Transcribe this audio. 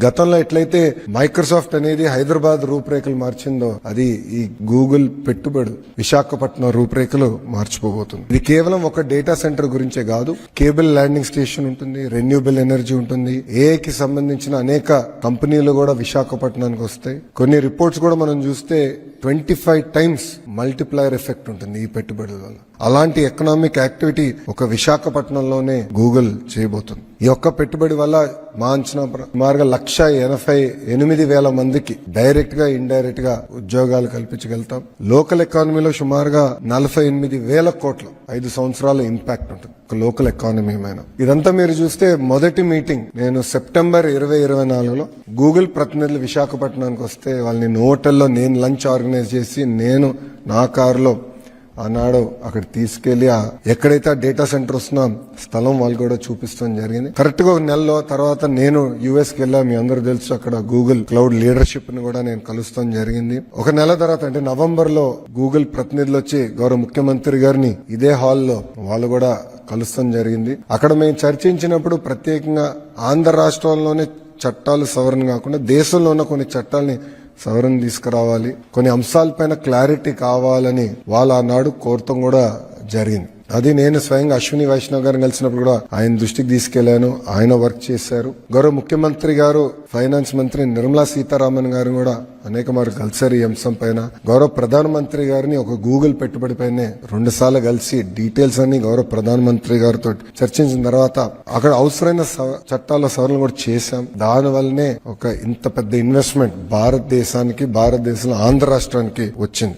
గతంలో ఎట్లయితే మైక్రోసాఫ్ట్ అనేది హైదరాబాద్ రూపురేఖలు మార్చిందో అది ఈ గూగుల్ పెట్టుబడి విశాఖపట్నం రూపురేఖలు మార్చిపోబోతుంది. ఇది కేవలం ఒక డేటా సెంటర్ గురించే కాదు, కేబుల్ ల్యాండింగ్ స్టేషన్ ఉంటుంది, రెన్యూబుల్ ఎనర్జీ ఉంటుంది, ఏఐకి సంబంధించిన అనేక కంపెనీలు కూడా విశాఖపట్నానికి వస్తాయి. కొన్ని రిపోర్ట్స్ కూడా మనం చూస్తే 25 times మల్టిప్లైర్ ఎఫెక్ట్ ఉంటుంది ఈ పెట్టుబడుల వల్ల. అలాంటి ఎకనామిక్ యాక్టివిటీ ఒక విశాఖపట్నంలోనే గూగుల్ చేయబోతుంది. ఈ ఒక్క పెట్టుబడి వల్ల మా అంచనా సుమారుగా 1,88,000 మందికి డైరెక్ట్ గా ఇండైరెక్ట్ గా ఉద్యోగాలు కల్పించగలుగుతాం. లోకల్ ఎకానమీలో సుమారుగా 48,000 కోట్ల 5 సంవత్సరాల ఇంపాక్ట్ ఉంటుంది ఒక లోకల్ ఎకానమీ మీద. ఇదంతా మీరు చూస్తే మొదటి మీటింగ్ నేను సెప్టెంబర్ 2024లో గూగుల్ ప్రతినిధులు విశాఖపట్నానికి వస్తే వాళ్ళని హోటల్లో నేను లంచ్ ఆర్గనైజ్ చేసి నేను నా కారులో ఆనాడు అక్కడ తీసుకెళ్లి ఎక్కడైతే డేటా సెంటర్ వస్తున్నా స్థలం వాళ్ళు కూడా చూపిస్తాం జరిగింది. కరెక్ట్ గా 1 నెలలో తర్వాత నేను యుఎస్ కి వెళ్ళా. మీ అందరూ తెలుసు, అక్కడ గూగుల్ క్లౌడ్ లీడర్షిప్ ని కూడా నేను కలుస్తాం జరిగింది. 1 నెల తర్వాత అంటే నవంబర్ లో గూగుల్ ప్రతినిధులు వచ్చి గౌరవ ముఖ్యమంత్రి గారిని ఇదే హాల్లో వాళ్ళు కూడా కలుస్తాం జరిగింది. అక్కడ మేము చర్చించినప్పుడు ప్రత్యేకంగా ఆంధ్ర రాష్ట్రంలోనే చట్టాలు సవరణ కాకుండా దేశంలో ఉన్న కొన్ని చట్టాలని సవరణ తీసుకురావాలి, కొన్ని అంశాలపైన క్లారిటీ కావాలని వాళ్ళ ఆనాడు కోరటం కూడా జరిగింది. అది నేను స్వయంగా అశ్విని వైష్ణవ్ గారిని కలిసినప్పుడు కూడా ఆయన దృష్టికి తీసుకెళ్లాను. ఆయన వర్క్ చేశారు. గౌరవ ముఖ్యమంత్రి గారు, ఫైనాన్స్ మంత్రి నిర్మలా సీతారామన్ గారు కూడా అనేక మార్లు కలిసారు ఈ అంశం పైన. గౌరవ ప్రధానమంత్రి గారిని ఒక గూగుల్ పెట్టుబడి పైనే 2 సార్లు కలిసి డీటెయిల్స్ అన్ని గౌరవ ప్రధానమంత్రి గారితో చర్చించిన తర్వాత అక్కడ అవసరమైన చట్టాల సవరణ కూడా చేశాం. దాని వల్లనే ఒక ఇంత పెద్ద ఇన్వెస్ట్మెంట్ భారతదేశంలో ఆంధ్ర రాష్ట్రానికి వచ్చింది.